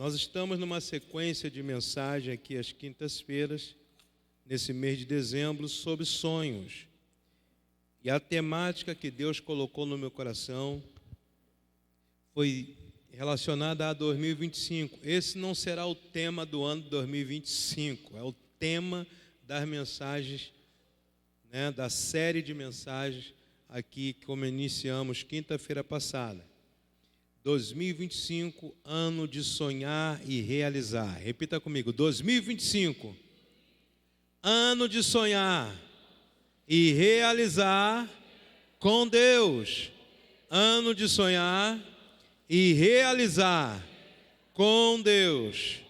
Nós estamos numa sequência de mensagem aqui às quintas-feiras, nesse mês de dezembro, sobre sonhos. E a temática que Deus colocou no meu coração foi relacionada a 2025. Esse não será o tema do ano de 2025, é o tema das mensagens, da série de mensagens aqui, como iniciamos quinta-feira passada. 2025, ano de sonhar e realizar. Repita comigo, 2025, ano de sonhar e realizar com Deus. Ano de sonhar e realizar com Deus.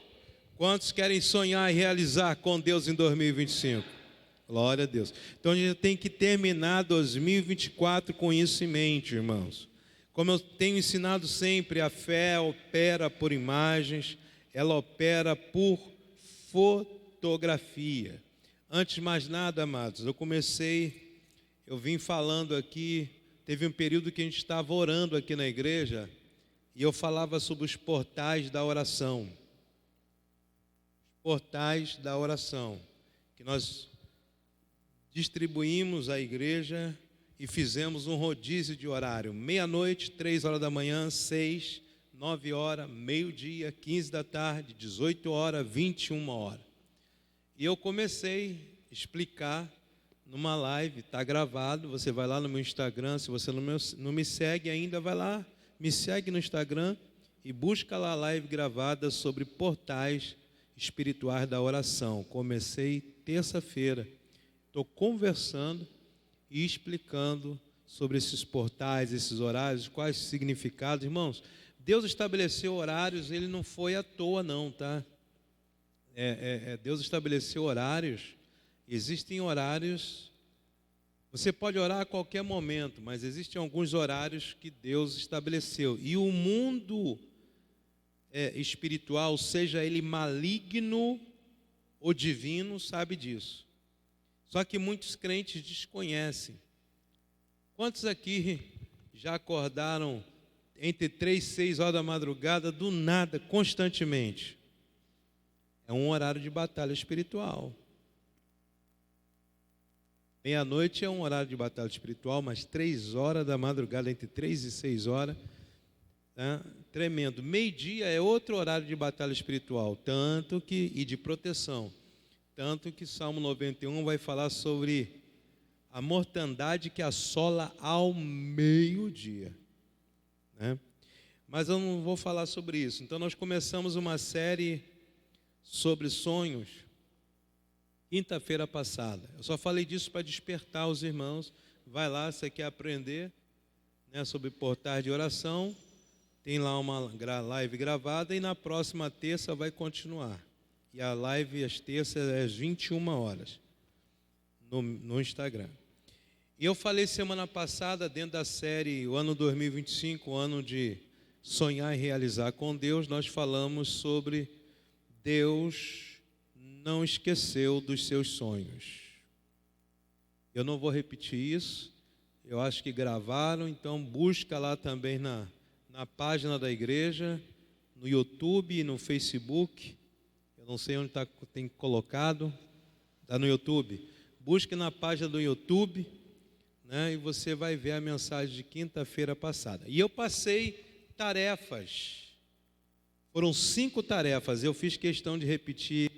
Quantos querem sonhar e realizar com Deus em 2025? Glória a Deus. Então a gente tem que terminar 2024 com isso em mente, irmãos. Como eu tenho ensinado sempre, a fé opera por imagens, ela opera por fotografia. Antes de mais nada, amados, eu vim falando aqui, teve um período que a gente estava orando aqui na igreja, e eu falava sobre os portais da oração. Os portais da oração, que nós distribuímos à igreja e fizemos um rodízio de horário. Meia-noite, 3 horas da manhã, 6, 9 horas, meio-dia, 15 da tarde, 18 horas, 21 horas. E eu comecei a explicar numa live, está gravado, você vai lá no meu Instagram, se você não me segue ainda, vai lá, me segue no Instagram e busca lá a live gravada sobre portais espirituais da oração. Comecei terça-feira, estou conversando e explicando sobre esses portais, esses horários, quais os significados. Irmãos, Deus estabeleceu horários, Ele não foi à toa não, tá? Deus estabeleceu horários, existem horários, você pode orar a qualquer momento, mas existem alguns horários que Deus estabeleceu. E o mundo espiritual, seja ele maligno ou divino, sabe disso. Só que muitos crentes desconhecem. Quantos aqui já acordaram entre 3 e 6 horas da madrugada, do nada, constantemente? É um horário de batalha espiritual. Meia-noite é um horário de batalha espiritual, mas 3 horas da madrugada, entre 3 e 6 horas, tremendo. Meio-dia é outro horário de batalha espiritual, e de proteção. Tanto que Salmo 91 vai falar sobre a mortandade que assola ao meio-dia. Mas eu não vou falar sobre isso. Então nós começamos uma série sobre sonhos, quinta-feira passada. Eu só falei disso para despertar os irmãos. Vai lá, você quer aprender sobre portais de oração, tem lá uma live gravada e na próxima terça vai continuar. E a live às terças é às 21 horas no Instagram. E eu falei semana passada, dentro da série o ano 2025, o ano de sonhar e realizar com Deus, nós falamos sobre Deus não esqueceu dos seus sonhos. Eu não vou repetir isso, eu acho que gravaram, então busca lá também na página da igreja, no YouTube e no Facebook. Eu não sei onde tem colocado, está no YouTube. Busque na página do YouTube, e você vai ver a mensagem de quinta-feira passada. E eu passei tarefas, foram 5 tarefas, eu fiz questão de repetir,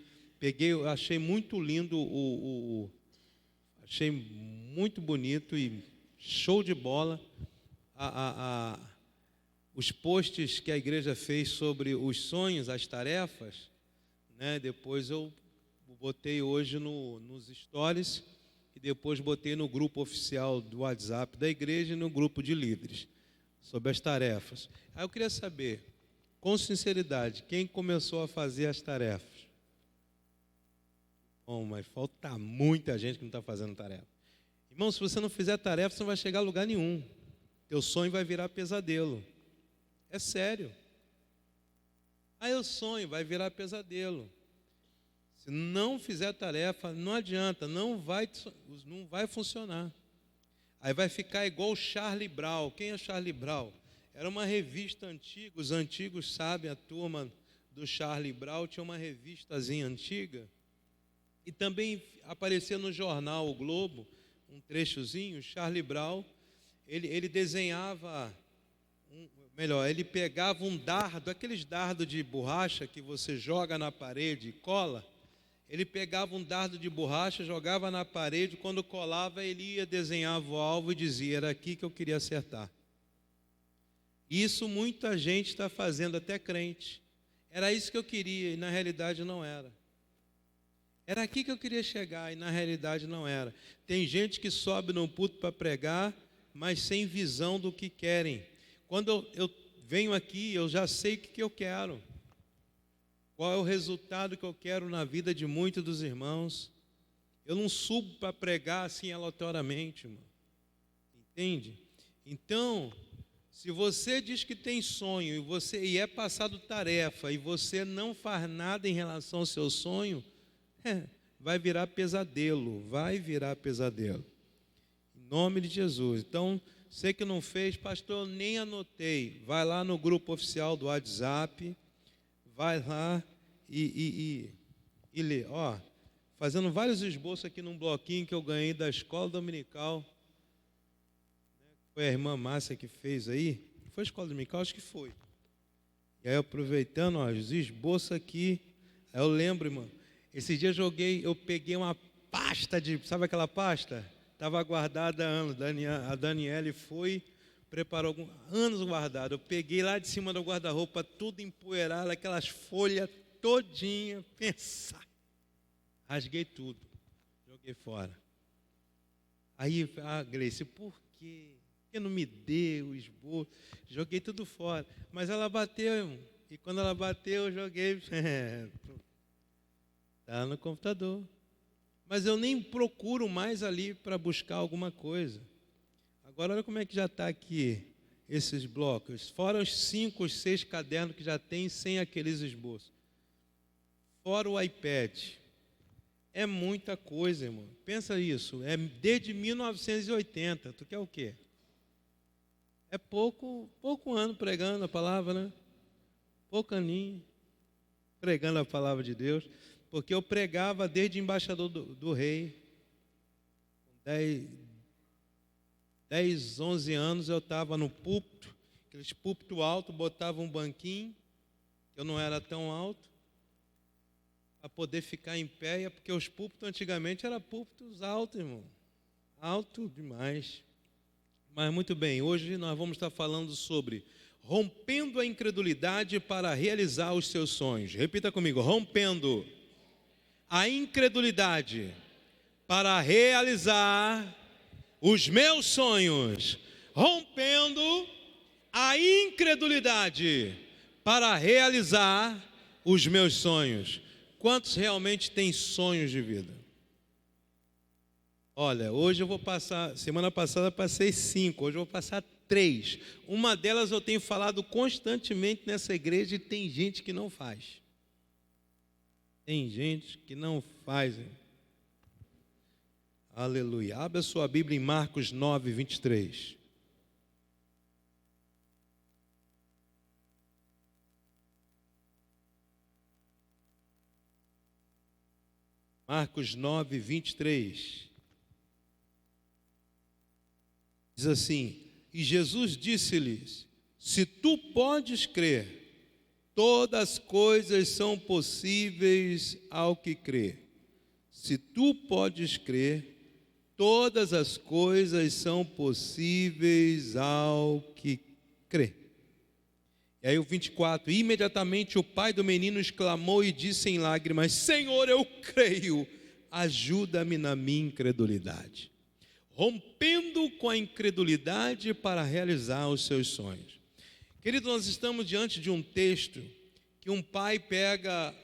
achei muito lindo, achei muito bonito e show de bola os posts que a igreja fez sobre os sonhos, as tarefas. Depois eu botei hoje nos stories e depois botei no grupo oficial do WhatsApp da igreja e no grupo de líderes sobre as tarefas. Aí eu queria saber, com sinceridade, quem começou a fazer as tarefas? Bom, mas falta muita gente que não está fazendo tarefa. Irmão, se você não fizer tarefa, você não vai chegar a lugar nenhum. Teu sonho vai virar pesadelo. É sério. Eu sonho, vai virar pesadelo. Se não fizer tarefa, não adianta, não vai funcionar. Aí vai ficar igual o Charlie Brown. Quem é Charlie Brown? Era uma revista antiga, os antigos sabem, a turma do Charlie Brown, tinha uma revistazinha antiga, e também aparecia no jornal O Globo, um trechozinho. Charlie Brown, ele desenhava, ele pegava um dardo, aqueles dardos de borracha que você joga na parede e cola. Ele pegava um dardo de borracha, jogava na parede, quando colava ele ia, desenhava o alvo e dizia: era aqui que eu queria acertar. Isso muita gente está fazendo, até crente. Era isso que eu queria e na realidade não era. Era aqui que eu queria chegar e na realidade não era. Tem gente que sobe no púlpito para pregar, mas sem visão do que querem. Quando eu venho aqui, eu já sei o que eu quero. Qual é o resultado que eu quero na vida de muitos dos irmãos. Eu não subo para pregar assim aleatoriamente, irmão. Entende? Então, se você diz que tem sonho e é passado tarefa e você não faz nada em relação ao seu sonho, vai virar pesadelo, Em nome de Jesus. Então, você que não fez, pastor, eu nem anotei. Vai lá no grupo oficial do WhatsApp, vai lá e lê. Ó, fazendo vários esboços aqui num bloquinho que eu ganhei da escola dominical. Foi a irmã Márcia que fez aí. Foi a escola dominical? Acho que foi. E aí, aproveitando, ó, os esboços aqui. Aí eu lembro, irmão, esse dia eu peguei uma pasta sabe aquela pasta? Estava guardada há anos. A Daniele foi, preparou anos guardada. Eu peguei lá de cima do guarda-roupa, tudo empoeirado, aquelas folhas todinha, pensar. Rasguei tudo, joguei fora. Aí, Gleice, por quê? Por que não me deu o esboço? Joguei tudo fora. Mas ela bateu, irmão. E quando ela bateu, eu joguei. Está no computador. Mas eu nem procuro mais ali para buscar alguma coisa. Agora, olha como é que já está aqui esses blocos. Fora os 5 ou 6 cadernos que já tem sem aqueles esboços. Fora o iPad. É muita coisa, irmão. Pensa isso. É desde 1980. Tu quer o quê? É pouco ano pregando a palavra, né? Pouco aninho pregando a palavra de Deus. Porque eu pregava desde embaixador do rei. Com 10, 11 anos eu estava no púlpito. Aqueles púlpito alto, botava um banquinho, que eu não era tão alto, para poder ficar em pé, porque os púlpitos antigamente eram púlpitos altos, irmão. Alto demais. Mas muito bem, hoje nós vamos estar falando sobre rompendo a incredulidade para realizar os seus sonhos. Repita comigo: rompendo a incredulidade para realizar os meus sonhos. Rompendo a incredulidade para realizar os meus sonhos. Quantos realmente têm sonhos de vida? Olha, hoje eu vou passar, semana passada passei 5, hoje eu vou passar 3. Uma delas eu tenho falado constantemente nessa igreja e tem gente que não faz. Tem gente que não faz. Hein? Aleluia. Abra sua Bíblia em Marcos 9, 23. Marcos 9, 23. Diz assim: e Jesus disse-lhes: se tu podes crer, todas as coisas são possíveis ao que crê. Se tu podes crer, todas as coisas são possíveis ao que crê. E aí o 24, imediatamente o pai do menino exclamou e disse em lágrimas: Senhor, eu creio, ajuda-me na minha incredulidade. Rompendo com a incredulidade para realizar os seus sonhos. Querido, nós estamos diante de um texto que um pai pega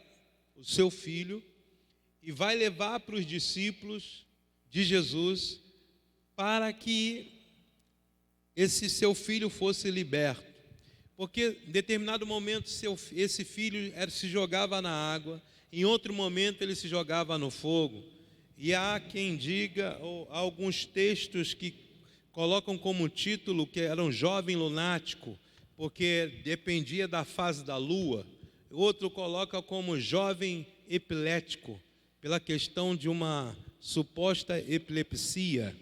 o seu filho e vai levar para os discípulos de Jesus para que esse seu filho fosse liberto. Porque em determinado momento esse filho se jogava na água, em outro momento ele se jogava no fogo. E há quem diga, ou há alguns textos que colocam como título que era um jovem lunático, porque dependia da fase da lua. outro coloca como jovem epilético, pela questão de uma suposta epilepsia.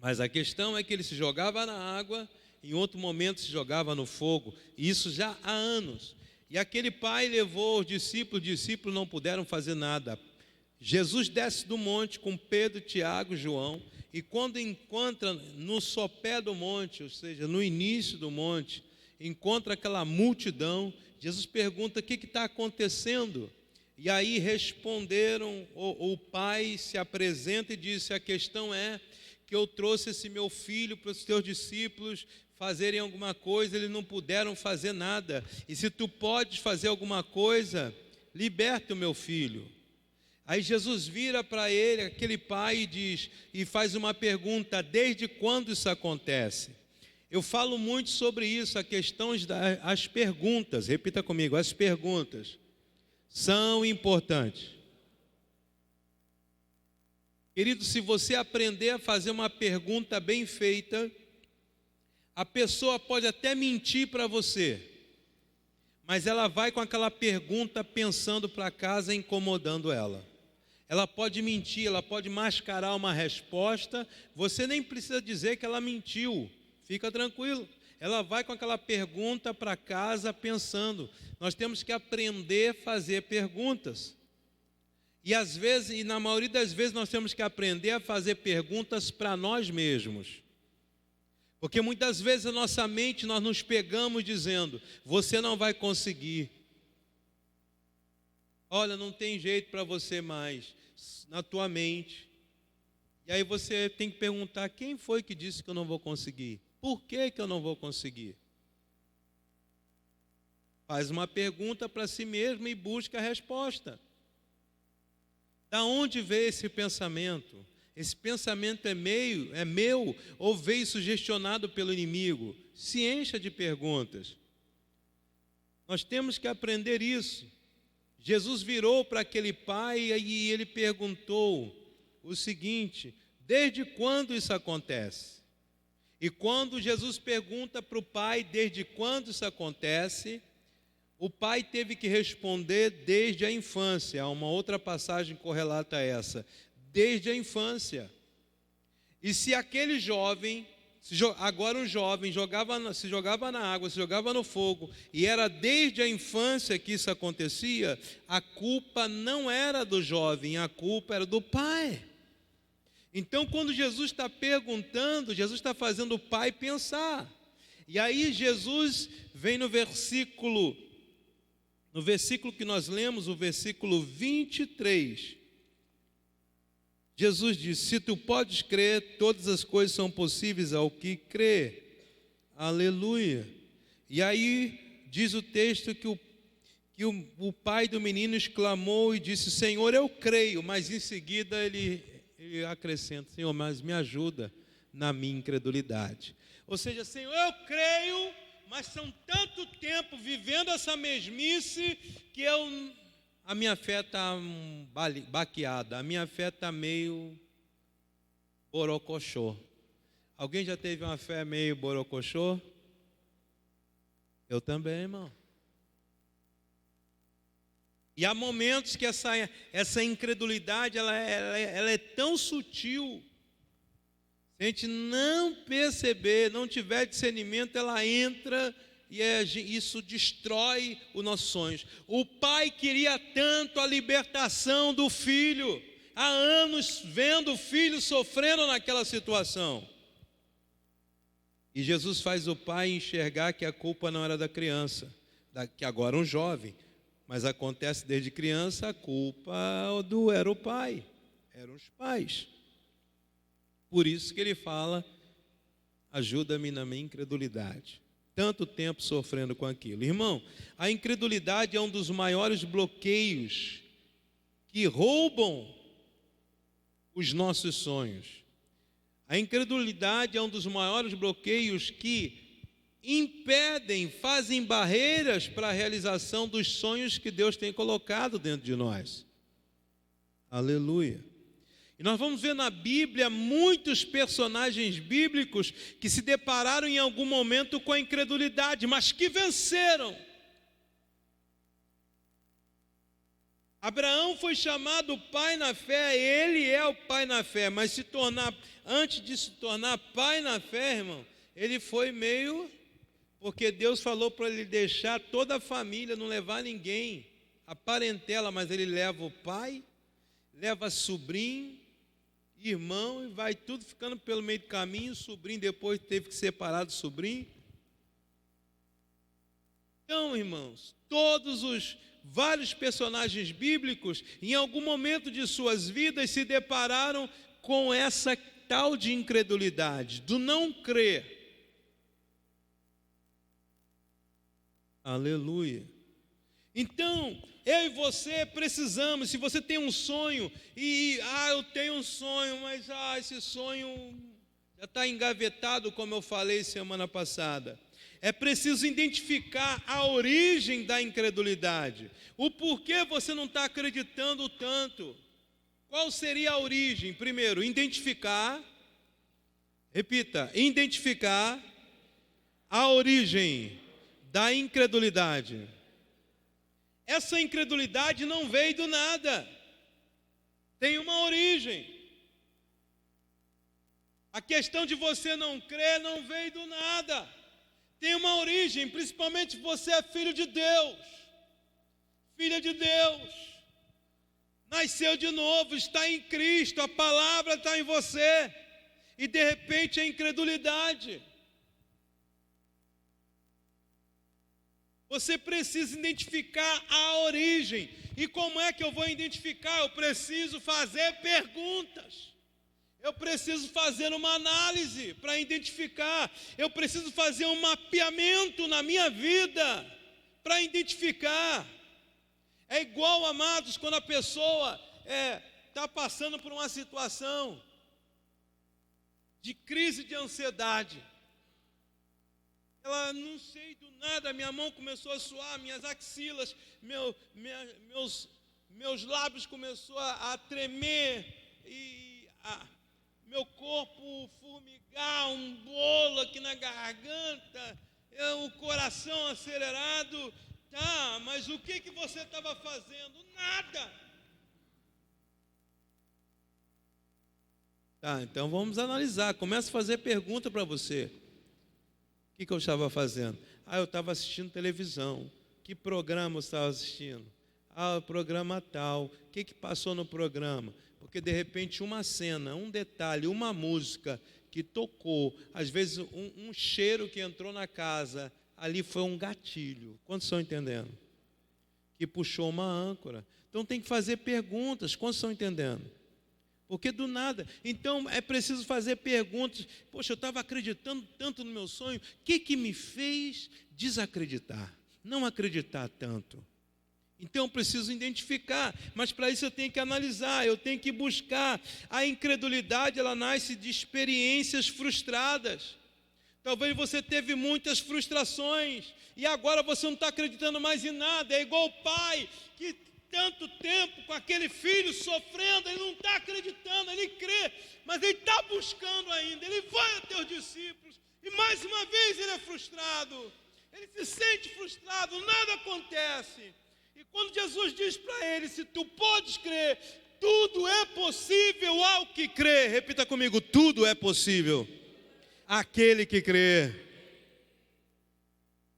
Mas a questão é que ele se jogava na água, em outro momento se jogava no fogo, e isso já há anos. E aquele pai levou os discípulos não puderam fazer nada. Jesus desce do monte com Pedro, Tiago e João, e quando encontra no sopé do monte, ou seja, no início do monte, encontra aquela multidão, Jesus pergunta: o que está acontecendo? E aí responderam, o pai se apresenta e disse: a questão é que eu trouxe esse meu filho para os teus discípulos fazerem alguma coisa, eles não puderam fazer nada, e se tu podes fazer alguma coisa, liberta o meu filho. Aí Jesus vira para ele, aquele pai, e diz, e faz uma pergunta: desde quando isso acontece? Eu falo muito sobre isso, a questão das perguntas. Repita comigo: as perguntas são importantes. Querido, se você aprender a fazer uma pergunta bem feita, a pessoa pode até mentir para você, mas ela vai com aquela pergunta pensando para casa, incomodando ela. Ela pode mentir, ela pode mascarar uma resposta, você nem precisa dizer que ela mentiu, fica tranquilo. Ela vai com aquela pergunta para casa pensando. Nós temos que aprender a fazer perguntas. E às vezes, e na maioria das vezes, nós temos que aprender a fazer perguntas para nós mesmos. Porque muitas vezes a nossa mente, nós nos pegamos dizendo: você não vai conseguir. Olha, não tem jeito para você mais, na tua mente. E aí você tem que perguntar: quem foi que disse que eu não vou conseguir? Por que eu não vou conseguir? Faz uma pergunta para si mesmo e busca a resposta. Da onde veio esse pensamento? Esse pensamento é meu ou veio sugestionado pelo inimigo? Se encha de perguntas. Nós temos que aprender isso. Jesus virou para aquele pai e ele perguntou o seguinte: desde quando isso acontece? E quando Jesus pergunta para o pai desde quando isso acontece, o pai teve que responder: desde a infância. Há uma outra passagem correlata a essa: desde a infância. E se aquele jovem, agora um jovem, se jogava na água, se jogava no fogo, e era desde a infância que isso acontecia, a culpa não era do jovem, a culpa era do pai. Então, quando Jesus está perguntando, Jesus está fazendo o pai pensar. E aí Jesus vem no versículo que nós lemos, o versículo 23, Jesus diz: se tu podes crer, todas as coisas são possíveis ao que crê. Aleluia. E aí diz o texto que o pai do menino exclamou e disse: Senhor, eu creio. Mas em seguida ele acrescenta: Senhor, mas me ajuda na minha incredulidade. Ou seja, Senhor, eu creio, mas são tanto tempo vivendo essa mesmice que a minha fé está baqueada, a minha fé está meio borocochô. Alguém já teve uma fé meio borocochô? Eu também, irmão. E há momentos que essa incredulidade ela é tão sutil. Se a gente não perceber, não tiver discernimento, ela entra e isso destrói os nossos sonhos. O pai queria tanto a libertação do filho, há anos vendo o filho sofrendo naquela situação. E Jesus faz o pai enxergar que a culpa não era da criança, que agora é um jovem, mas acontece desde criança, a culpa era o pai, eram os pais. Por isso que ele fala: ajuda-me na minha incredulidade. Tanto tempo sofrendo com aquilo. Irmão, a incredulidade é um dos maiores bloqueios que roubam os nossos sonhos. A incredulidade é um dos maiores bloqueios que impedem, fazem barreiras para a realização dos sonhos que Deus tem colocado dentro de nós. Aleluia. E nós vamos ver na Bíblia muitos personagens bíblicos que se depararam em algum momento com a incredulidade, mas que venceram. Abraão foi chamado pai na fé, ele é o pai na fé, mas antes de se tornar pai na fé, irmão, ele foi meio, porque Deus falou para ele deixar toda a família, não levar ninguém, a parentela, mas ele leva o pai, leva sobrinho, irmão, e vai tudo ficando pelo meio do caminho. O sobrinho depois teve que separar do sobrinho. Então, irmãos, todos os vários personagens bíblicos, em algum momento de suas vidas, se depararam com essa tal de incredulidade, do não crer. Aleluia. Então, eu e você precisamos, se você tem um sonho, eu tenho um sonho, mas esse sonho já está engavetado, como eu falei semana passada. É preciso identificar a origem da incredulidade. O porquê você não está acreditando tanto. Qual seria a origem? Primeiro, identificar a origem da incredulidade. Essa incredulidade não veio do nada. Tem uma origem. A questão de você não crer não veio do nada. Tem uma origem, principalmente você é filho de Deus, filha de Deus, nasceu de novo, está em Cristo, a palavra está em você, e de repente a incredulidade. Você precisa identificar a origem. E como é que eu vou identificar? Eu preciso fazer perguntas. Eu preciso fazer uma análise para identificar. Eu preciso fazer um mapeamento na minha vida para identificar. É igual, amados, quando a pessoa está passando por uma situação de crise de ansiedade. Ela, não sei, do nada, minha mão começou a suar, minhas axilas, meus lábios começaram a tremer e meu corpo formigar, um bolo aqui na garganta, o coração acelerado. Tá, mas o que você estava fazendo? Nada. Tá, então vamos analisar. Começa a fazer pergunta para você. O que eu estava fazendo? Eu estava assistindo televisão. Que programa eu estava assistindo? O programa tal. O que passou no programa? Porque de repente uma cena, um detalhe, uma música que tocou, às vezes um cheiro que entrou na casa, ali foi um gatilho. Quantos estão entendendo? Que puxou uma âncora. Então tem que fazer perguntas. Quantos estão entendendo? Porque do nada. Então é preciso fazer perguntas. Poxa, eu estava acreditando tanto no meu sonho. O que me fez desacreditar? Não acreditar tanto. Então eu preciso identificar, mas para isso eu tenho que analisar, eu tenho que buscar. A incredulidade, ela nasce de experiências frustradas. Talvez você teve muitas frustrações e agora você não está acreditando mais em nada. É igual o pai que tanto tempo com aquele filho sofrendo, ele não está acreditando, ele crê, mas ele está buscando ainda. Ele vai até os discípulos e mais uma vez ele é frustrado. Ele se sente frustrado, nada acontece. E quando Jesus diz para ele, se tu podes crer, tudo é possível ao que crê. Repita comigo, tudo é possível àquele que crê.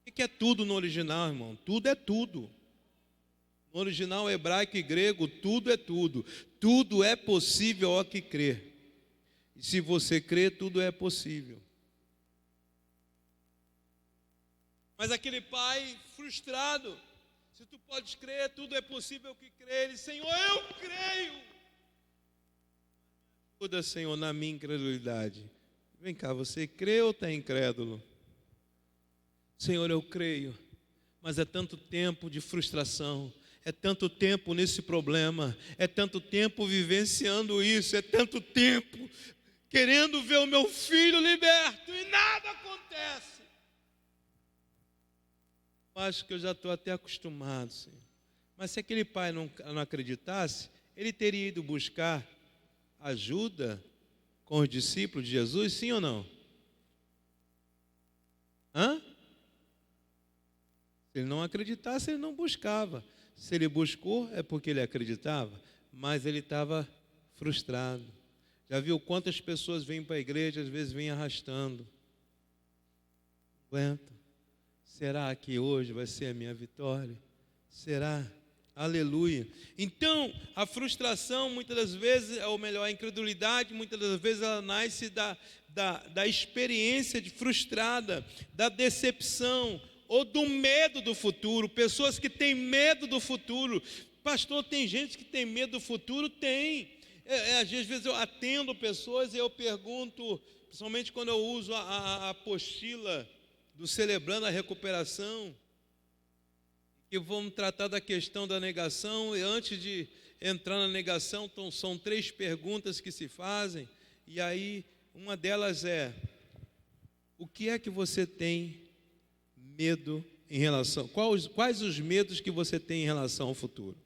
O que é tudo no original, irmão? Tudo é tudo. No original hebraico e grego, tudo é tudo. Tudo é possível ao que crê. E se você crê, tudo é possível. Mas aquele pai frustrado, se tu podes crer, tudo é possível que crê. Ele, Senhor, eu creio. Ajuda, Senhor, na minha incredulidade. Vem cá, você crê ou está incrédulo? Senhor, eu creio, mas é tanto tempo de frustração, é tanto tempo nesse problema, é tanto tempo vivenciando isso, é tanto tempo querendo ver o meu filho liberto e nada acontece. Acho que eu já estou até acostumado, Senhor. Mas se aquele pai não acreditasse, ele teria ido buscar ajuda com os discípulos de Jesus, sim ou não? Se ele não acreditasse, ele não buscava. Se ele buscou, é porque ele acreditava, mas ele estava frustrado. Já viu quantas pessoas vêm para a igreja, às vezes vêm arrastando? Aguenta. Será que hoje vai ser a minha vitória? Será? Aleluia. Então, a frustração, muitas das vezes, ou melhor, a incredulidade, muitas das vezes ela nasce da experiência de frustrada, da decepção, ou do medo do futuro. Pessoas que têm medo do futuro. Pastor, tem gente que tem medo do futuro? Tem. Às vezes eu atendo pessoas e eu pergunto, principalmente quando eu uso a apostila do Celebrando a Recuperação, que vamos tratar da questão da negação, e antes de entrar na negação, então, são 3 perguntas que se fazem, e aí uma delas é: o que é que você tem medo em relação, quais os medos que você tem em relação ao futuro?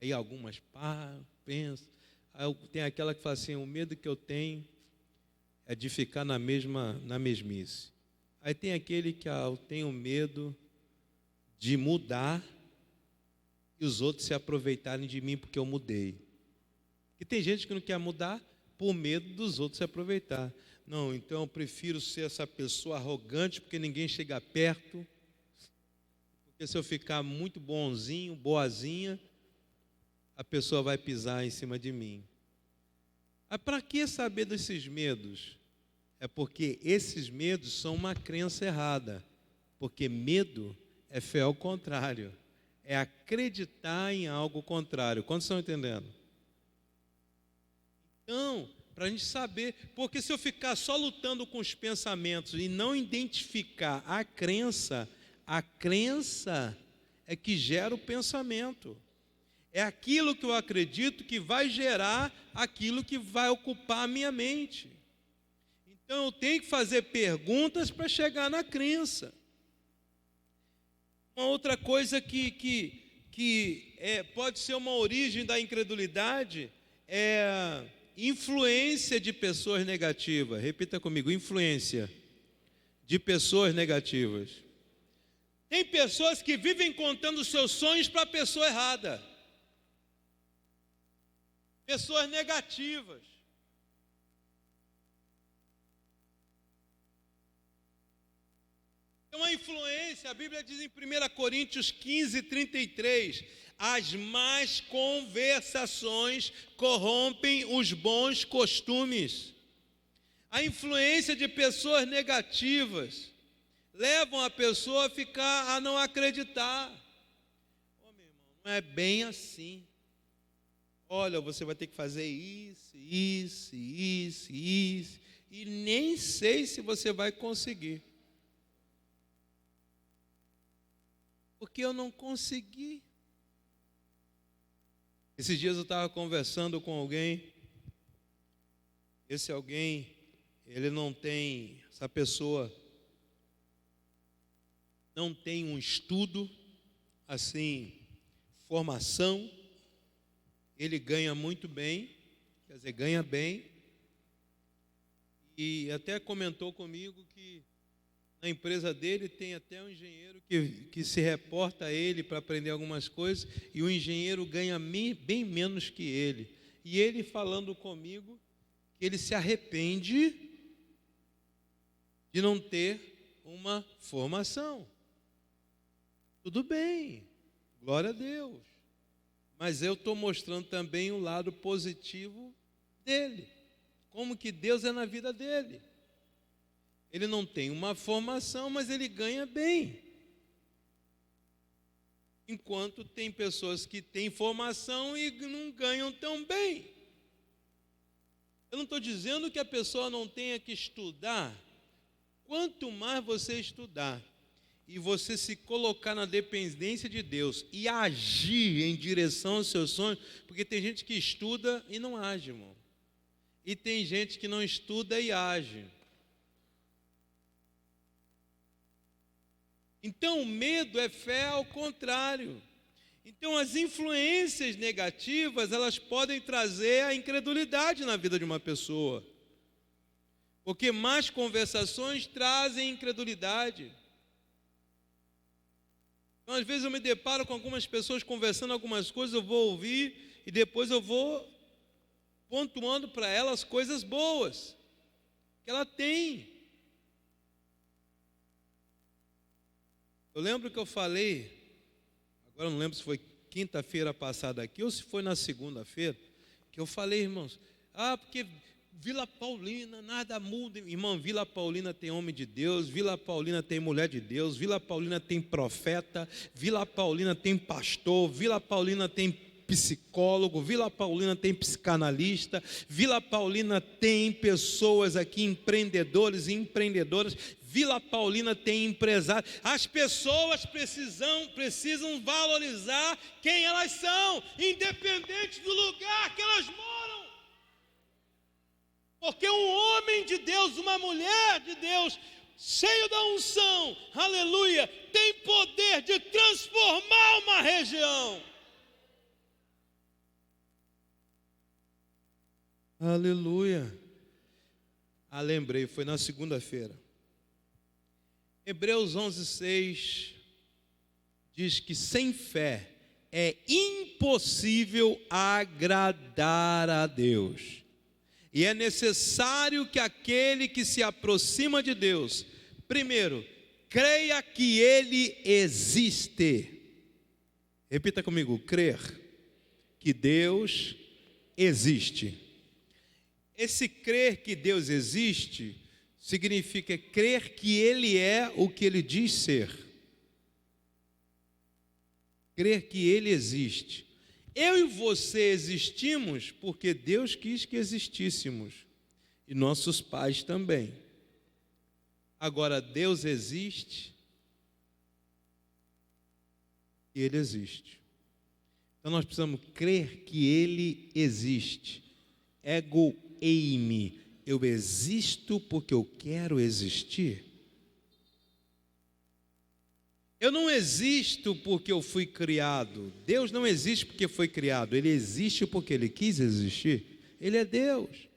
Aí algumas param, pensam, aí tem aquela que fala assim: o medo que eu tenho é de ficar na mesmice. Aí tem aquele que eu tenho medo de mudar e os outros se aproveitarem de mim porque eu mudei. E tem gente que não quer mudar por medo dos outros se aproveitar. Não, então eu prefiro ser essa pessoa arrogante porque ninguém chega perto. Porque se eu ficar muito bonzinho, boazinha, a pessoa vai pisar em cima de mim. Mas para que saber desses medos? É porque esses medos são uma crença errada. Porque medo é fé ao contrário. É acreditar em algo contrário. Quantos estão entendendo? Então, para a gente saber, porque se eu ficar só lutando com os pensamentos e não identificar a crença é que gera o pensamento. É aquilo que eu acredito que vai gerar aquilo que vai ocupar a minha mente. Então eu tenho que fazer perguntas para chegar na crença. Uma outra coisa que pode ser uma origem da incredulidade é a influência de pessoas negativas. Repita comigo: influência de pessoas negativas. Tem pessoas que vivem contando seus sonhos para a pessoa errada. Pessoas negativas. Tem uma influência, a Bíblia diz em 1 Coríntios 15, 33, as más conversações corrompem os bons costumes. A influência de pessoas negativas levam a pessoa a não acreditar. Meu irmão, não é bem assim. Olha, você vai ter que fazer isso, e nem sei se você vai conseguir. Porque eu não consegui. Esses dias eu estava conversando com alguém. Esse alguém, essa pessoa não tem um estudo, assim, formação. Ele ganha muito bem, quer dizer, ganha bem. E até comentou comigo que na empresa dele tem até um engenheiro que se reporta a ele para aprender algumas coisas, e o engenheiro ganha bem menos que ele. E ele falando comigo que ele se arrepende de não ter uma formação. Tudo bem, glória a Deus. Mas eu estou mostrando também o lado positivo dele. Como que Deus é na vida dele. Ele não tem uma formação, mas ele ganha bem. Enquanto tem pessoas que têm formação e não ganham tão bem. Eu não estou dizendo que a pessoa não tenha que estudar. Quanto mais você estudar e você se colocar na dependência de Deus e agir em direção aos seus sonhos, porque tem gente que estuda e não age, irmão. E tem gente que não estuda e age. Então o medo é fé ao contrário. Então as influências negativas, elas podem trazer a incredulidade na vida de uma pessoa. Porque más conversações trazem incredulidade. Então, às vezes eu me deparo com algumas pessoas conversando algumas coisas, eu vou ouvir e depois eu vou pontuando para elas coisas boas que ela tem. Eu lembro que eu falei, agora eu não lembro se foi quinta-feira passada aqui ou se foi na segunda-feira, que eu falei, irmãos, porque Vila Paulina, nada muda. Irmão, Vila Paulina tem homem de Deus, Vila Paulina tem mulher de Deus, Vila Paulina tem profeta, Vila Paulina tem pastor, Vila Paulina tem psicólogo, Vila Paulina tem psicanalista, Vila Paulina tem pessoas aqui, empreendedores e empreendedoras, Vila Paulina tem empresários. As pessoas precisam valorizar quem elas são, independente do lugar que elas moram. Porque um homem de Deus, uma mulher de Deus, cheio da unção, aleluia, tem poder de transformar uma região. Aleluia. Lembrei, foi na segunda-feira. Hebreus 11:6 diz que sem fé é impossível agradar a Deus. E é necessário que aquele que se aproxima de Deus, primeiro, creia que Ele existe. Repita comigo, crer que Deus existe. Esse crer que Deus existe, significa crer que Ele é o que Ele diz ser. Crer que Ele existe. Eu e você existimos porque Deus quis que existíssemos, e nossos pais também. Agora, Deus existe, e Ele existe. Então nós precisamos crer que Ele existe. Ego eimi, eu existo porque eu quero existir. Eu não existo porque eu fui criado. Deus não existe porque foi criado. Ele existe porque Ele quis existir. Ele é Deus.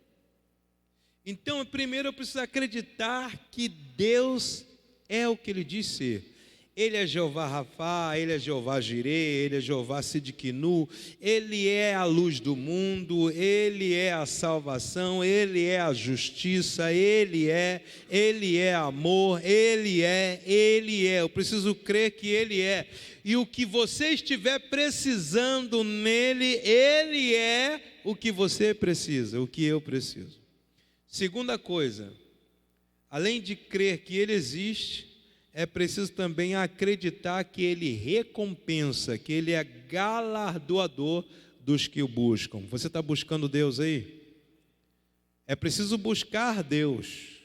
Então, primeiro eu preciso acreditar que Deus é o que Ele diz ser. Ele é Jeová Rafá, Ele é Jeová Jirê, Ele é Jeová Sidkinu, Ele é a luz do mundo, Ele é a salvação, Ele é a justiça, Ele é amor, Ele é. Eu preciso crer que Ele é. E o que você estiver precisando nele, Ele é o que você precisa, o que eu preciso. Segunda coisa, além de crer que Ele existe, é preciso também acreditar que Ele recompensa, que Ele é galardoador dos que o buscam. Você está buscando Deus aí? É preciso buscar Deus.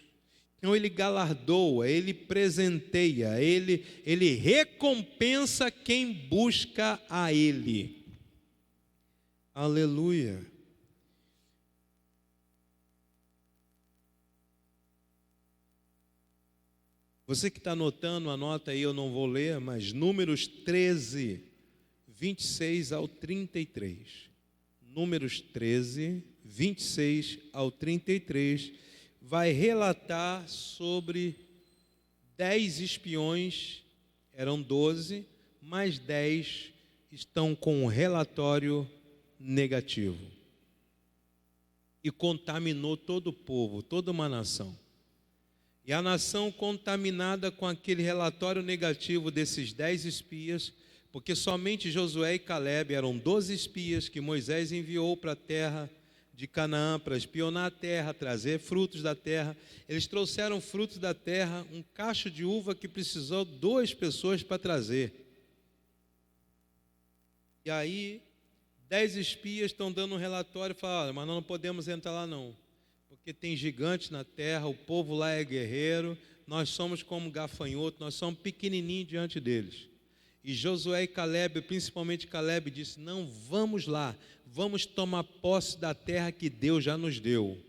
Então Ele galardoa, Ele presenteia, Ele recompensa quem busca a Ele. Aleluia. Você que está anotando, anota aí, eu não vou ler, mas Números 13, 26 ao 33. Números 13, 26 ao 33, vai relatar sobre 10 espiões, eram 12, mais 10 estão com um relatório negativo. E contaminou todo o povo, toda uma nação. E a nação contaminada com aquele relatório negativo desses 10 espias, porque somente Josué e Calebe eram 12 espias que Moisés enviou para a terra de Canaã, para espionar a terra, trazer frutos da terra. Eles trouxeram frutos da terra, um cacho de uva que precisou 2 pessoas para trazer. E aí, 10 espias estão dando um relatório e falam, mas nós não podemos entrar lá não. Porque tem gigantes na terra, o povo lá é guerreiro, nós somos como gafanhoto, nós somos pequenininhos diante deles. E Josué e Calebe, principalmente Calebe, disse, não, vamos lá, vamos tomar posse da terra que Deus já nos deu.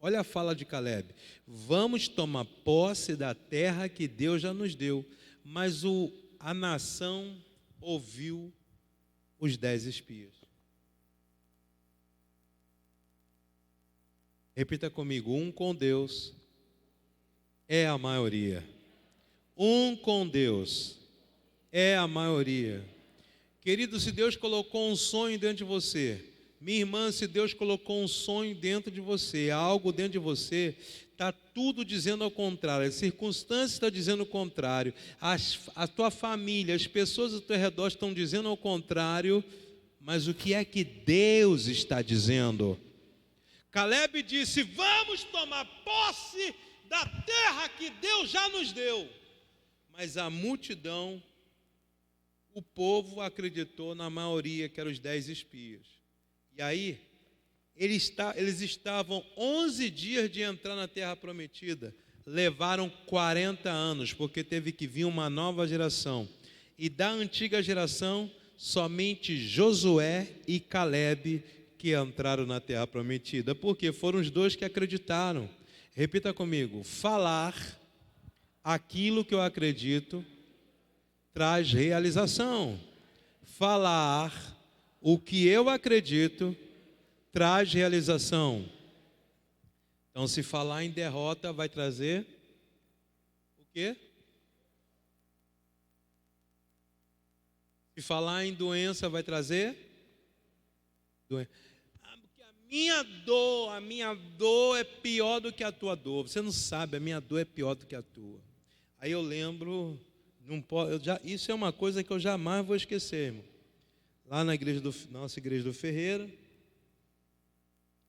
Olha a fala de Calebe, vamos tomar posse da terra que Deus já nos deu. Mas a nação ouviu os 10 espias. Repita comigo, um com Deus é a maioria. Um com Deus é a maioria. Querido, se Deus colocou um sonho dentro de você, minha irmã, se Deus colocou um sonho dentro de você, algo dentro de você, está tudo dizendo ao contrário, as circunstâncias estão dizendo o contrário, a tua família, as pessoas ao teu redor estão dizendo ao contrário, mas o que é que Deus está dizendo? Caleb disse: vamos tomar posse da terra que Deus já nos deu. Mas a multidão, o povo acreditou na maioria, que eram os 10 espias. E aí, eles estavam 11 dias de entrar na terra prometida, levaram 40 anos, porque teve que vir uma nova geração. E da antiga geração, somente Josué e Caleb que entraram na terra prometida, porque foram os dois que acreditaram. Repita comigo: falar aquilo que eu acredito traz realização. Falar o que eu acredito traz realização. Então, se falar em derrota, vai trazer o quê? Se falar em doença, vai trazer doença. Porque a minha dor é pior do que a tua dor. Você não sabe, a minha dor é pior do que a tua. Aí eu lembro, isso é uma coisa que eu jamais vou esquecer, irmão. Lá na nossa igreja do Ferreira,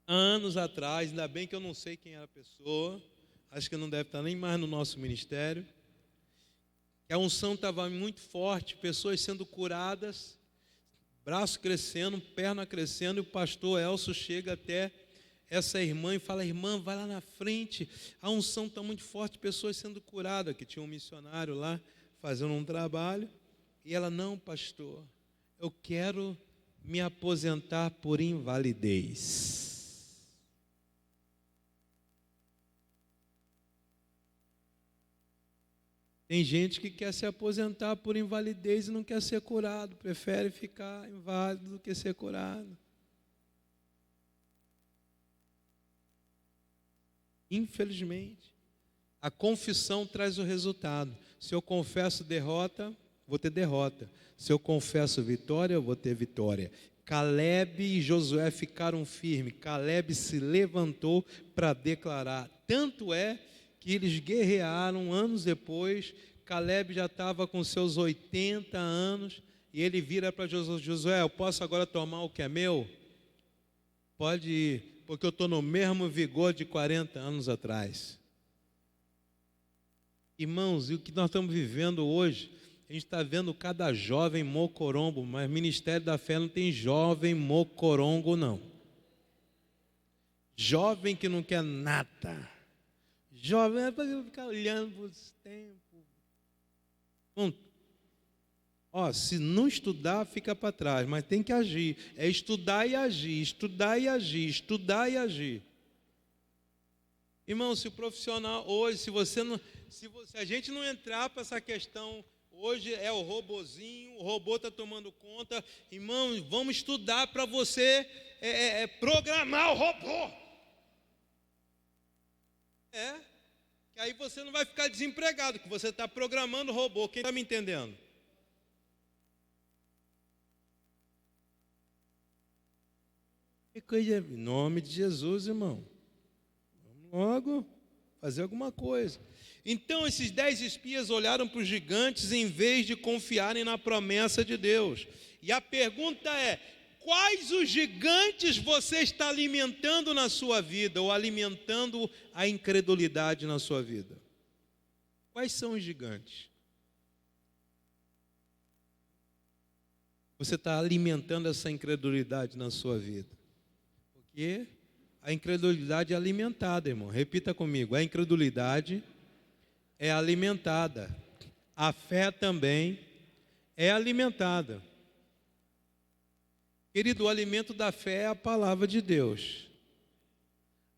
anos atrás, ainda bem que eu não sei quem era a pessoa, acho que não deve estar nem mais no nosso ministério, que a unção estava muito forte, pessoas sendo curadas, braço crescendo, perna crescendo, e o pastor Elcio chega até essa irmã e fala: irmã, vai lá na frente, a unção está muito forte, pessoas sendo curadas, que tinha um missionário lá fazendo um trabalho, e ela: não, pastor, eu quero me aposentar por invalidez. Tem gente que quer se aposentar por invalidez e não quer ser curado, prefere ficar inválido do que ser curado. Infelizmente, a confissão traz o resultado. Se eu confesso derrota, vou ter derrota. Se eu confesso vitória, eu vou ter vitória. Caleb e Josué ficaram firmes. Caleb se levantou para declarar. Tanto é que eles guerrearam anos depois. Caleb já estava com seus 80 anos. E ele vira para Josué: Josué, eu posso agora tomar o que é meu? Pode ir, porque eu estou no mesmo vigor de 40 anos atrás. Irmãos, e o que nós estamos vivendo hoje, a gente está vendo cada jovem mocorongo, mas o Ministério da Fé não tem jovem mocorongo, não. Jovem que não quer nada. Jovem é para ficar olhando para os tempos. Bom, se não estudar, fica para trás, mas tem que agir. É estudar e agir, estudar e agir, estudar e agir. Irmão, se o profissional hoje, se a gente não entrar para essa questão, hoje é o robozinho, o robô está tomando conta. Irmão, vamos estudar para você programar o robô. Que aí você não vai ficar desempregado, que você está programando o robô. Quem está me entendendo? Que coisa, em nome de Jesus, irmão. Vamos logo fazer alguma coisa. Então esses 10 espias olharam para os gigantes em vez de confiarem na promessa de Deus. E a pergunta é: quais os gigantes você está alimentando na sua vida, ou alimentando a incredulidade na sua vida? Quais são os gigantes? Você está alimentando essa incredulidade na sua vida? Porque a incredulidade é alimentada, irmão. Repita comigo: a incredulidade é alimentada. A fé também é alimentada. Querido, o alimento da fé é a palavra de Deus.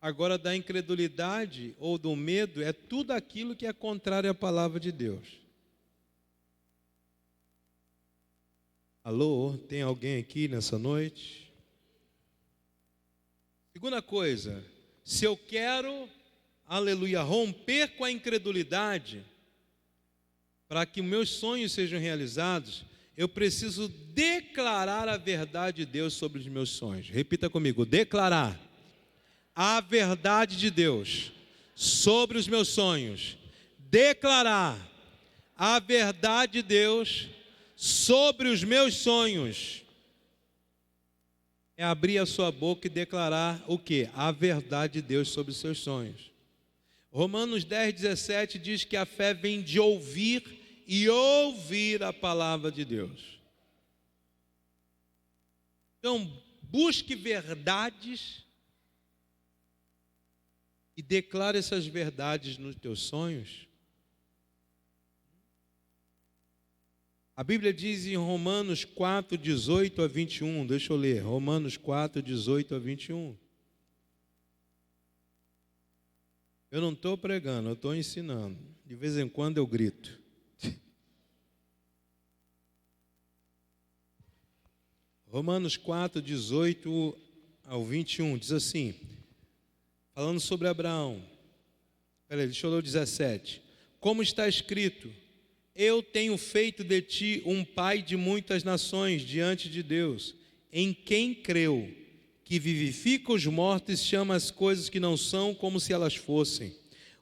Agora, da incredulidade ou do medo é tudo aquilo que é contrário à palavra de Deus. Alô, tem alguém aqui nessa noite? Segunda coisa, se eu quero, aleluia, romper com a incredulidade, para que meus sonhos sejam realizados, eu preciso declarar a verdade de Deus sobre os meus sonhos. Repita comigo: declarar a verdade de Deus sobre os meus sonhos. Declarar a verdade de Deus sobre os meus sonhos. É abrir a sua boca e declarar o quê? A verdade de Deus sobre os seus sonhos. Romanos 10:17 diz que a fé vem de ouvir e ouvir a palavra de Deus. Então, busque verdades e declare essas verdades nos teus sonhos. A Bíblia diz em Romanos 4:18-21, deixa eu ler, Romanos 4:18-21. Eu não estou pregando, eu estou ensinando. De vez em quando eu grito. Romanos 4:18-21 diz assim, falando sobre Abraão. Peraí, deixa eu ler o 17. Como está escrito: eu tenho feito de ti um pai de muitas nações diante de Deus, em quem creu, que vivifica os mortos e chama as coisas que não são como se elas fossem,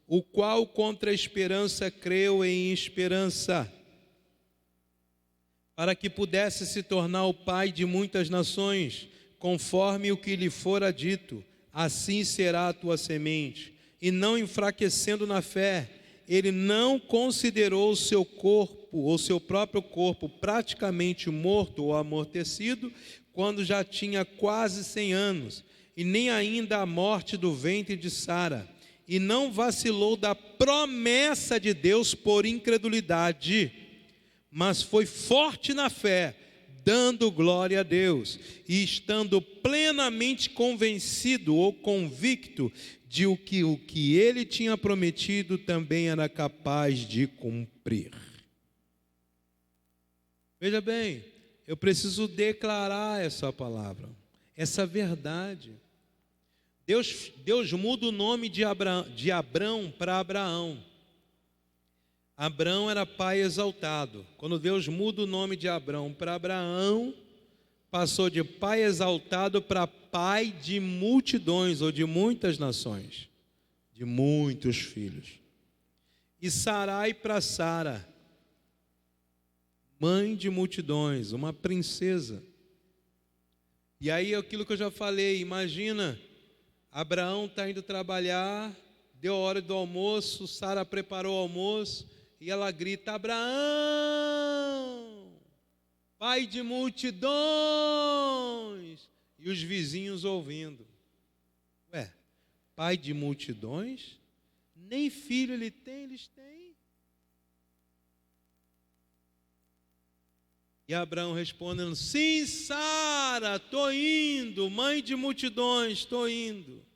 o qual contra a esperança creu em esperança, para que pudesse se tornar o pai de muitas nações, conforme o que lhe fora dito, assim será a tua semente. E não enfraquecendo na fé, ele não considerou o seu corpo, ou seu próprio corpo, praticamente morto ou amortecido, quando já tinha quase 100 anos, e nem ainda a morte do ventre de Sara, e não vacilou da promessa de Deus por incredulidade, mas foi forte na fé, dando glória a Deus, e estando plenamente convencido ou convicto de o que ele tinha prometido também era capaz de cumprir. Veja bem, eu preciso declarar essa palavra, essa verdade. Deus muda o nome de Abrão para Abraão. Abrão era pai exaltado. Quando Deus muda o nome de Abrão para Abraão, passou de pai exaltado para pai de multidões ou de muitas nações, de muitos filhos. E Sarai para Sara, mãe de multidões, uma princesa. E aí aquilo que eu já falei, imagina, Abraão está indo trabalhar, deu a hora do almoço, Sara preparou o almoço, e ela grita: Abraão, pai de multidões. E os vizinhos ouvindo. Ué, pai de multidões? Nem filho ele tem, eles têm. E Abraão respondendo: sim, Sara, estou indo. Mãe de multidões, estou indo.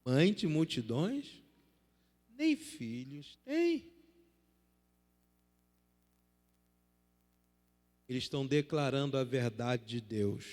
Mãe de multidões? Nem filhos tem. Eles estão declarando a verdade de Deus.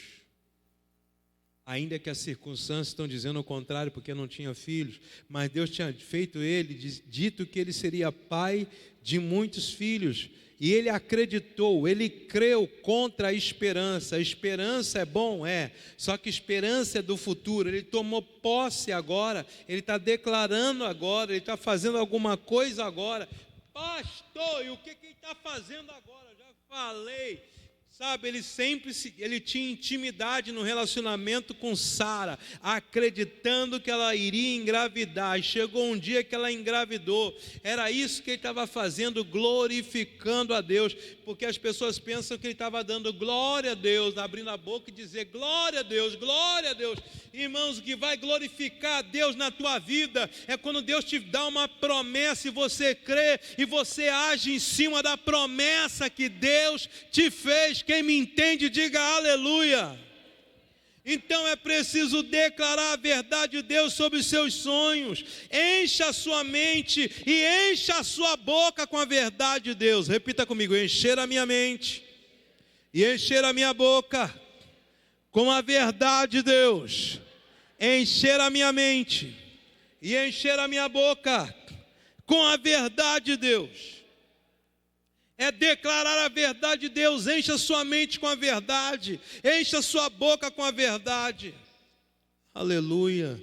Ainda que as circunstâncias estão dizendo o contrário, porque não tinha filhos, mas Deus tinha feito ele, dito que ele seria pai de muitos filhos. E ele acreditou, ele creu contra a esperança. A esperança é bom? É. Só que esperança é do futuro. Ele tomou posse agora, ele está declarando agora, ele está fazendo alguma coisa agora. Pastor, e o que ele está fazendo agora? Já falei. Sabe, ele tinha intimidade no relacionamento com Sara, acreditando que ela iria engravidar. E chegou um dia que ela engravidou. Era isso que ele estava fazendo, glorificando a Deus, porque as pessoas pensam que ele estava dando glória a Deus, abrindo a boca e dizer glória a Deus, glória a Deus. Irmãos, o que vai glorificar a Deus na tua vida é quando Deus te dá uma promessa e você crê e você age em cima da promessa que Deus te fez. Quem me entende, diga aleluia. Então é preciso declarar a verdade de Deus sobre os seus sonhos. Encha a sua mente e encha a sua boca com a verdade de Deus. Repita comigo: encher a minha mente e encher a minha boca com a verdade de Deus. Encher a minha mente e encher a minha boca com a verdade de Deus. É declarar a verdade de Deus. Encha sua mente com a verdade, encha sua boca com a verdade. Aleluia,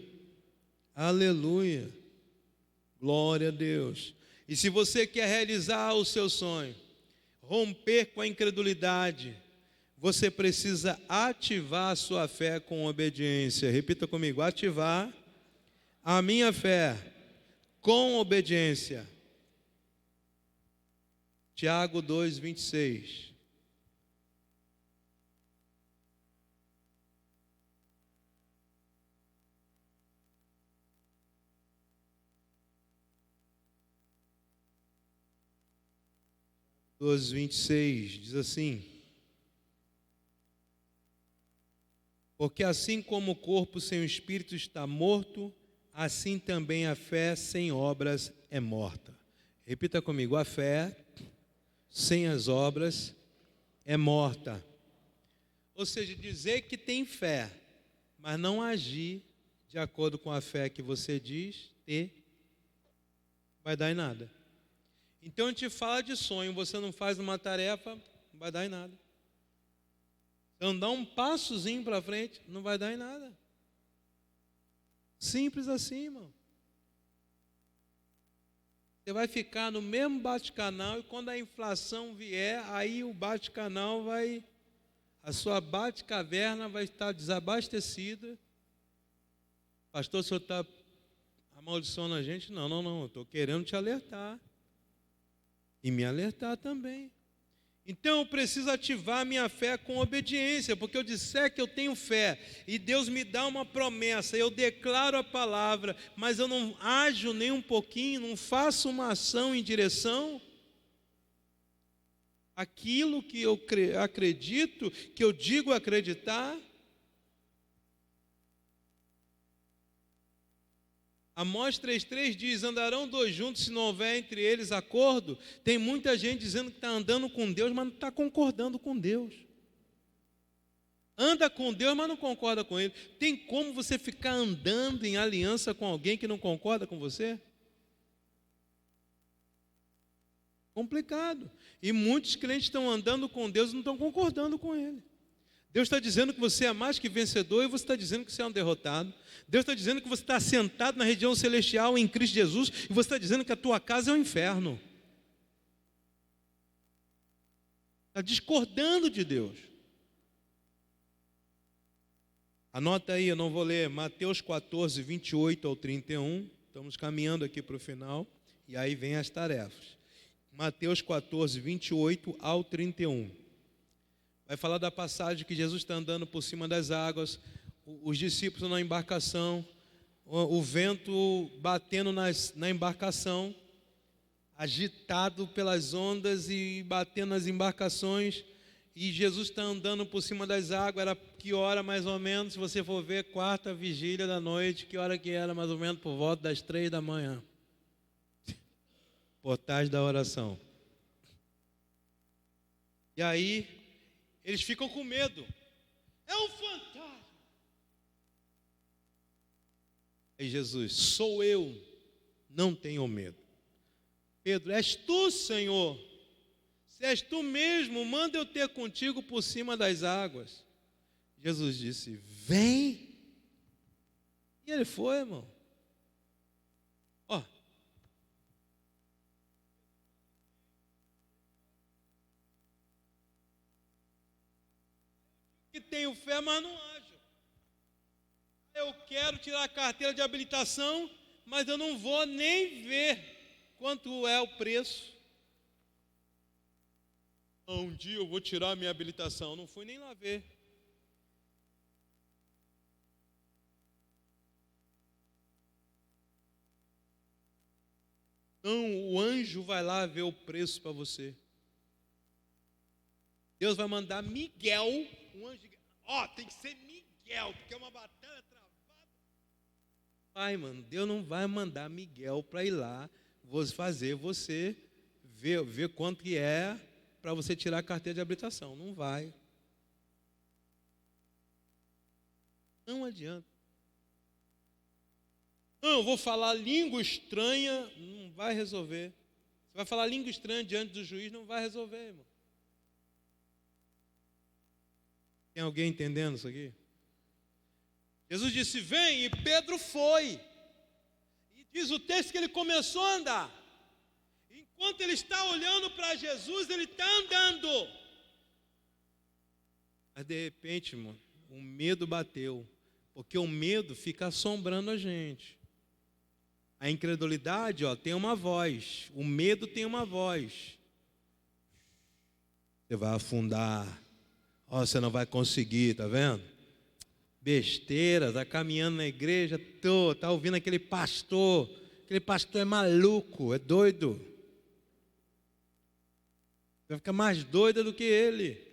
aleluia, glória a Deus. E se você quer realizar o seu sonho, romper com a incredulidade, você precisa ativar a sua fé com obediência. Repita comigo: ativar a minha fé com obediência. Tiago 2:26. Diz assim: porque assim como o corpo sem o espírito está morto, assim também a fé sem obras é morta. Repita comigo: a fé sem as obras é morta. Ou seja, dizer que tem fé, mas não agir de acordo com a fé que você diz ter, vai dar em nada. Então a gente fala de sonho, você não faz uma tarefa, não vai dar em nada. Então dá um passozinho para frente, não vai dar em nada. Simples assim, irmão. Você vai ficar no mesmo bate-canal e quando a inflação vier, aí o bate-canal vai, a sua bate-caverna vai estar desabastecida. Pastor, o senhor está amaldiçoando a gente? Não, eu estou querendo te alertar. E me alertar também. Então eu preciso ativar a minha fé com obediência, porque eu disser que eu tenho fé e Deus me dá uma promessa, eu declaro a palavra, mas eu não ajo nem um pouquinho, não faço uma ação em direção àquilo que eu acredito, que eu digo acreditar. Amós 3,3 diz: andarão dois juntos se não houver entre eles acordo. Tem muita gente dizendo que está andando com Deus, mas não está concordando com Deus. Anda com Deus, mas não concorda com Ele. Tem como você ficar andando em aliança com alguém que não concorda com você? Complicado. E muitos crentes estão andando com Deus e não estão concordando com Ele. Deus está dizendo que você é mais que vencedor e você está dizendo que você é um derrotado. Deus está dizendo que você está sentado na região celestial em Cristo Jesus e você está dizendo que a tua casa é o inferno. Está discordando de Deus. Anota aí, eu não vou ler, Mateus 14, 28 ao 31. Estamos caminhando aqui para o final e aí vem as tarefas. Mateus 14, 28 ao 31. Vai falar da passagem que Jesus está andando por cima das águas, os discípulos na embarcação, o vento batendo na embarcação, agitado pelas ondas e batendo nas embarcações, e Jesus está andando por cima das águas. Era que hora mais ou menos? Se você for ver, quarta vigília da noite, que hora que era mais ou menos? Por volta das 3 da manhã. Portais da oração. E aí eles ficam com medo. É um fantasma. Aí Jesus: sou eu, não tenham medo. Pedro: és tu, Senhor? Se és tu mesmo, manda eu ter contigo por cima das águas. Jesus disse: vem. E ele foi, irmão. Ó. Que tenho fé, mas não ajo. Eu quero tirar a carteira de habilitação, mas eu não vou nem ver quanto é o preço. Um dia eu vou tirar a minha habilitação. Não fui nem lá ver. Então o anjo vai lá ver o preço para você. Deus vai mandar Miguel, um anjo. Tem que ser Miguel, porque é uma batalha travada. Ai, mano, Deus não vai mandar Miguel para ir lá fazer você ver quanto que é para você tirar a carteira de habilitação. Não vai. Não adianta. Eu vou falar língua estranha, não vai resolver. Você vai falar língua estranha diante do juiz, não vai resolver, irmão. Tem alguém entendendo isso aqui? Jesus disse, vem, e Pedro foi. E diz o texto que ele começou a andar. Enquanto ele está olhando para Jesus, ele está andando. Mas de repente, irmão, o medo bateu. Porque o medo fica assombrando a gente. A incredulidade, tem uma voz. O medo tem uma voz. Você vai afundar. Você não vai conseguir, tá vendo? Besteira, tá caminhando na igreja, tá ouvindo aquele pastor. Aquele pastor é maluco, é doido. Vai ficar mais doida do que ele.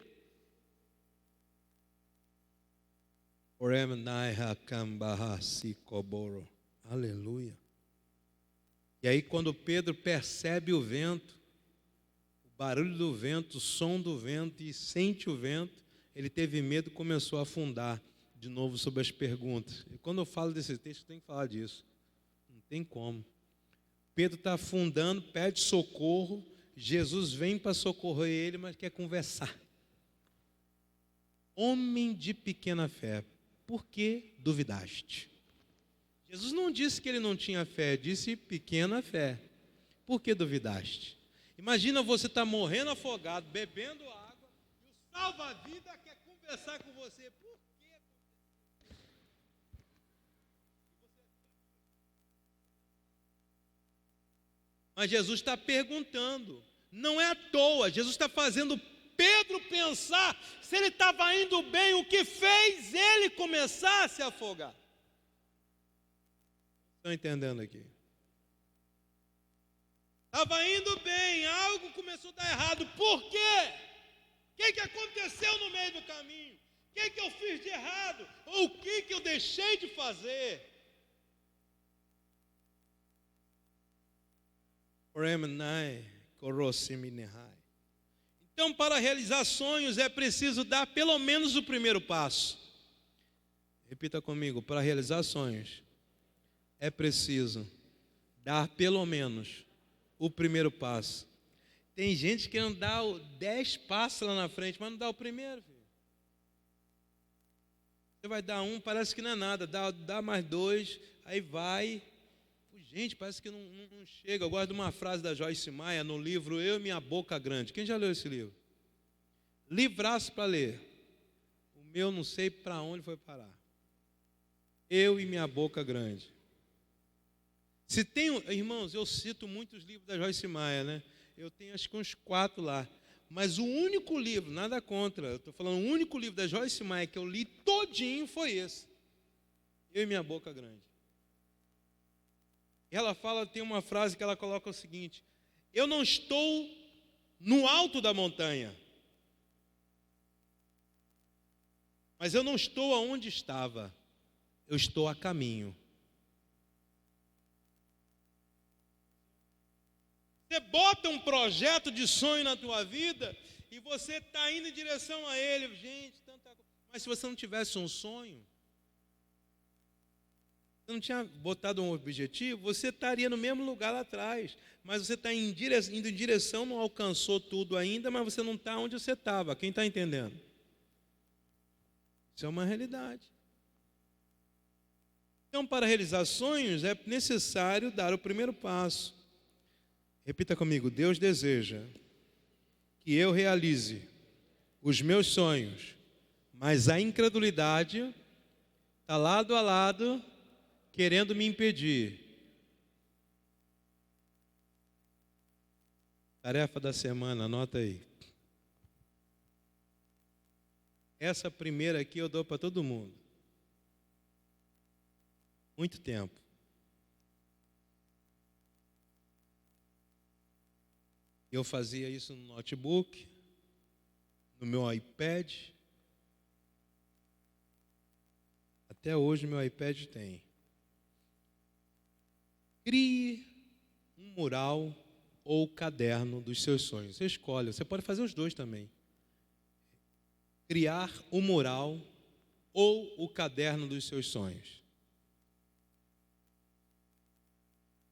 Aleluia. E aí quando Pedro percebe o vento, o barulho do vento, o som do vento e sente o vento, ele teve medo e começou a afundar de novo sobre as perguntas. E quando eu falo desse texto, eu tenho que falar disso. Não tem como. Pedro está afundando, pede socorro, Jesus vem para socorrer ele, mas quer conversar. Homem de pequena fé, por que duvidaste? Jesus não disse que ele não tinha fé, disse pequena fé. Por que duvidaste? Imagina você estar morrendo afogado, bebendo água, e o salva-vida quer conversar com você. Por quê? Mas Jesus está perguntando, não é à toa, Jesus está fazendo Pedro pensar se ele estava indo bem, o que fez ele começar a se afogar. Estão entendendo aqui? Estava indo bem, algo começou a dar errado. Por quê? O que aconteceu no meio do caminho? O que eu fiz de errado? Ou o que eu deixei de fazer? Então, para realizar sonhos é preciso dar pelo menos o primeiro passo. Repita comigo, para realizar sonhos é preciso dar pelo menos o primeiro passo. Tem gente querendo dar 10 passos lá na frente, mas não dá o primeiro, filho. Você vai dar um, parece que não é nada, dá mais 2, aí vai. Gente, parece que não chega. Eu gosto de uma frase da Joyce Maia no livro Eu e Minha Boca Grande. Quem já leu esse livro? Livraço para ler. O meu não sei para onde foi parar. Eu e Minha Boca Grande. Se tem, irmãos, eu cito muitos livros da Joyce Maia, né? Eu tenho acho que uns 4 lá. Mas o único livro, nada contra, eu estou falando, o único livro da Joyce Maia que eu li todinho foi esse. Eu e Minha Boca Grande. E ela fala, tem uma frase que ela coloca o seguinte: eu não estou no alto da montanha, mas eu não estou aonde estava, eu estou a caminho. Você bota um projeto de sonho na tua vida e você está indo em direção a ele. Gente, tanta coisa. Mas se você não tivesse um sonho, você não tinha botado um objetivo, você estaria no mesmo lugar lá atrás. Mas você está indo em direção, não alcançou tudo ainda, mas você não está onde você estava. Quem está entendendo? Isso é uma realidade. Então, para realizar sonhos, é necessário dar o primeiro passo. Repita comigo, Deus deseja que eu realize os meus sonhos, mas a incredulidade está lado a lado, querendo me impedir. Tarefa da semana, anota aí. Essa primeira aqui eu dou para todo mundo. Muito tempo. Eu fazia isso no notebook, no meu iPad. Até hoje meu iPad tem. Crie um mural ou caderno dos seus sonhos. Você escolhe, você pode fazer os dois também. Criar o mural ou o caderno dos seus sonhos.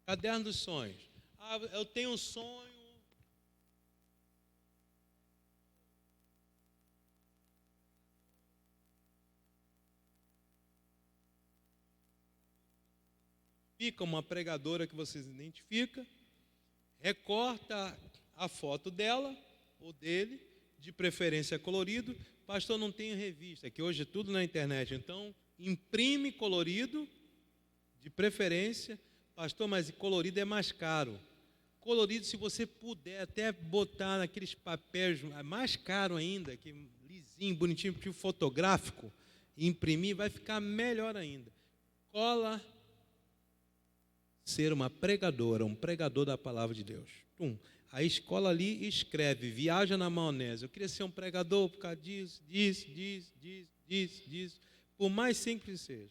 Caderno dos sonhos. Ah, eu tenho um sonho. Fica uma pregadora que você identifica, recorta a foto dela ou dele, de preferência colorido. Pastor, não tenho revista, que hoje é tudo na internet, então imprime colorido, de preferência. Pastor, mas colorido é mais caro. Colorido, se você puder até botar naqueles papéis, mais caro ainda, que lisinho, bonitinho, tipo fotográfico, e imprimir, vai ficar melhor ainda. Cola, ser uma pregadora, um pregador da palavra de Deus. A escola ali escreve, viaja na maionese. Eu queria ser um pregador por causa disso, disso. Por mais simples que seja.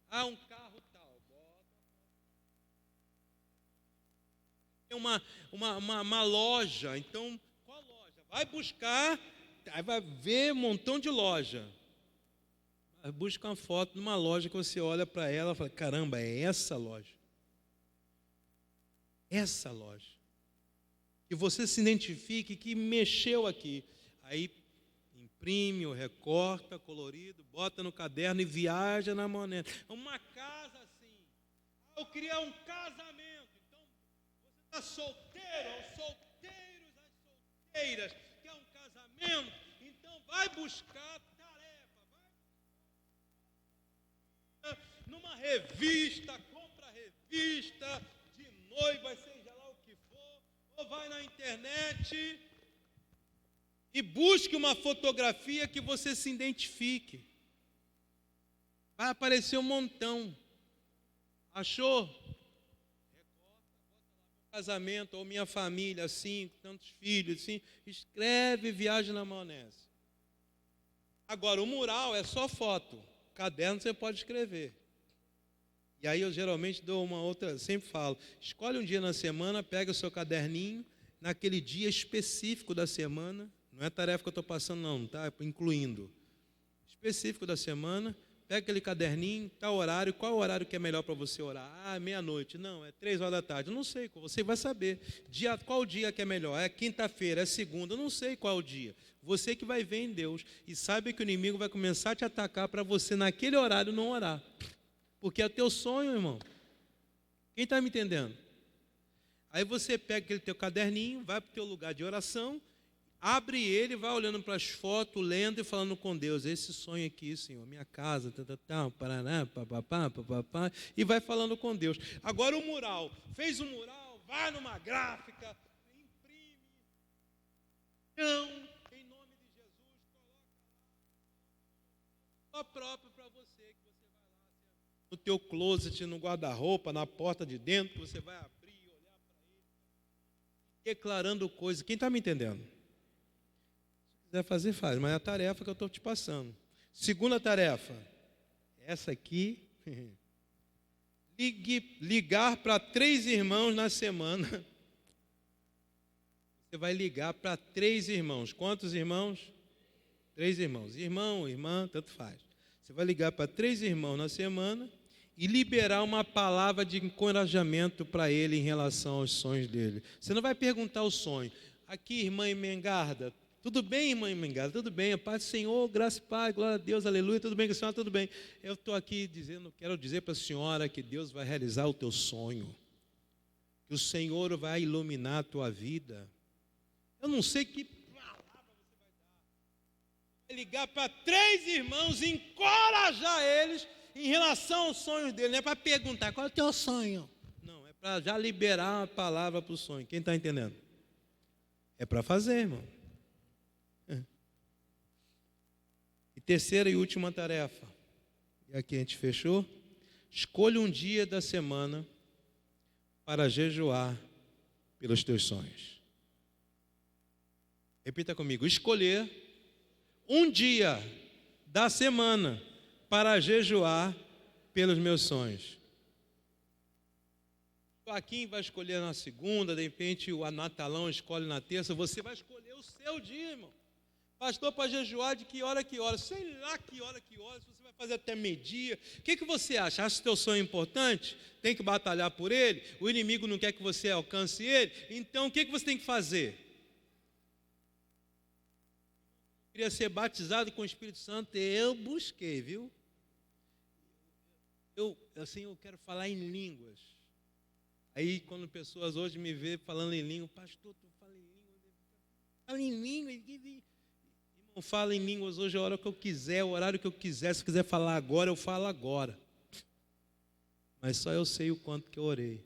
Ah, um carro tal. Tem uma loja. Então, qual loja? Vai buscar, aí vai ver um montão de loja. Busca uma foto numa loja que você olha para ela e fala, caramba, é essa loja. Essa loja. Que você se identifique que mexeu aqui. Aí imprime, ou recorta, colorido, bota no caderno e viaja na moneda. Uma casa assim. Eu queria um casamento. Então, você está solteiro, aos solteiros, às solteiras, quer um casamento? Então, vai buscar tarefa. Vai numa revista, compra a revista de noiva, seja lá o que for, ou vai na internet e busque uma fotografia que você se identifique. Vai aparecer um montão. Achou? Recorta, bota lá meu casamento, ou minha família, assim, tantos filhos, assim. Escreve, viaja na maionese. Agora, o mural é só foto. Caderno você pode escrever. E aí eu geralmente dou uma outra, sempre falo, escolhe um dia na semana, pega o seu caderninho, naquele dia específico da semana, não é tarefa que eu estou passando não, tá? Incluindo. Específico da semana, pega aquele caderninho, tal horário, qual horário que é melhor para você orar? Ah, meia-noite, não, é 3 horas da tarde, eu não sei, você vai saber. Qual dia que é melhor? É quinta-feira, é segunda, eu não sei qual o dia. Você que vai ver em Deus e sabe que o inimigo vai começar a te atacar para você naquele horário não orar. Porque é o teu sonho, irmão. Quem está me entendendo? Aí você pega aquele teu caderninho, vai para o teu lugar de oração, abre ele, vai olhando para as fotos, lendo e falando com Deus, esse sonho aqui, Senhor, minha casa, paraná, papapá, e vai falando com Deus. Agora o mural, fez um mural, vai numa gráfica, imprime, não, em nome de Jesus, coloca lá, próprio para você, que você vai lá, no teu closet, no guarda-roupa, na porta de dentro, que você vai abrir, olhar para ele, declarando coisas. Quem está me entendendo? Se quiser fazer, faz, mas é a tarefa que eu estou te passando. Segunda tarefa, essa aqui, ligar para 3 irmãos na semana. Você vai ligar para 3 irmãos. Quantos irmãos? 3 irmãos. Irmão, irmã, tanto faz. Você vai ligar para 3 irmãos na semana e liberar uma palavra de encorajamento para ele em relação aos sonhos dele. Você não vai perguntar o sonho. Aqui, irmã Mengarda, tudo bem, irmã Mengarda? Tudo bem, a paz do Senhor, graça e paz, glória a Deus, aleluia, tudo bem com a senhora? Tudo bem. Eu estou aqui quero dizer para a senhora que Deus vai realizar o teu sonho, que o Senhor vai iluminar a tua vida. Eu não sei que palavra você vai dar. Vai ligar para 3 irmãos e encorajar eles em relação aos sonhos dele. Não é para perguntar qual é o teu sonho. Não, é para já liberar a palavra para o sonho. Quem está entendendo? É para fazer, irmão. E terceira e última tarefa. E aqui a gente fechou. Escolha um dia da semana para jejuar pelos teus sonhos. Repita comigo. Escolher um dia da semana para jejuar pelos meus sonhos. O Joaquim vai escolher na segunda, de repente o Natalão escolhe na terça, você vai escolher o seu dia, irmão, Pastor, para jejuar de que hora a que hora? Sei lá que hora, se você vai fazer até meio-dia. O que você acha? Acha o teu sonho importante? Tem que batalhar por ele? O inimigo não quer que você alcance ele? Então, o que você tem que fazer? Eu queria ser batizado com o Espírito Santo, eu busquei, viu? Eu quero falar em línguas. Aí, quando pessoas hoje me vê falando em língua, pastor, tu fala em língua, fala em língua, irmão, fala em línguas hoje a hora que eu quiser, o horário que eu quiser, se quiser falar agora, eu falo agora. Mas só eu sei o quanto que eu orei.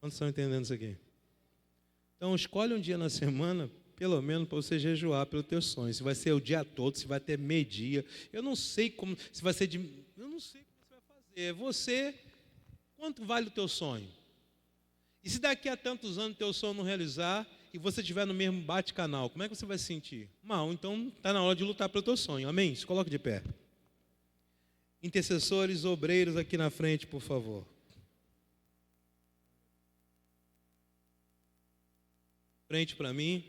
Quantos estão entendendo isso aqui? Então, escolhe um dia na semana, pelo menos para você jejuar pelo teu sonho. Se vai ser o dia todo, se vai ter meio-dia. Eu não sei como, se vai ser de... Eu não sei o que você vai fazer. Você, quanto vale o teu sonho? E se daqui a tantos anos o teu sonho não realizar e você estiver no mesmo bate-canal, como é que você vai se sentir? Mal, então está na hora de lutar pelo teu sonho. Amém? Se coloque de pé. Intercessores, obreiros aqui na frente, por favor. Frente para mim.